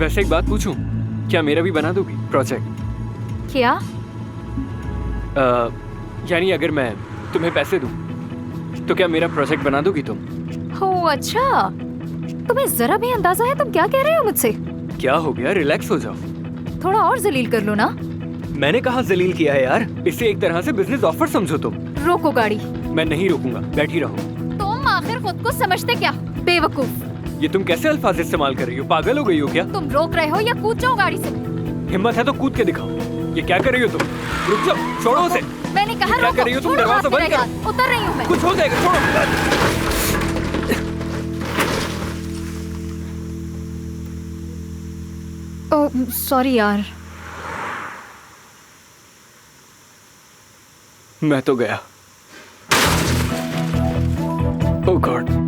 वैसे एक बात पूछूं, क्या मेरा भी बना दोगी प्रोजेक्ट? क्या? यानी अगर मैं तुम्हें पैसे दूं तो क्या मेरा प्रोजेक्ट बना दोगी तुम? हो अच्छा, तुम्हें जरा भी अंदाजा है तुम क्या कह रहे हो मुझसे? क्या हो गया, रिलैक्स हो जाओ। थोड़ा और जलील कर लो ना। मैंने कहा जलील किया है यार, इसे एक तरह से बिजनेस ऑफर समझो तुम। रोको गाड़ी। मैं नहीं रोकूंगा, बैठी रहो। तुम आखिर खुद को समझते क्या, बेवकूफ? ये तुम कैसे अल्फाज इस्तेमाल कर रही हो, पागल हो गई हो क्या? तुम रोक रहे हो या कूद जाओ गाड़ी से? हिम्मत है तो कूद के दिखाओ। ये क्या कर रही हो तुम? रुक जाओ, छोड़ो उसे। मैंने कहा क्या कर रही हो तुम? दरवाजा बंद करो। उतर रही हूँ मैं। कुछ हो जाएगा, छोड़ो। ओह सॉरी यार। मैं तो गया। ओह गॉड।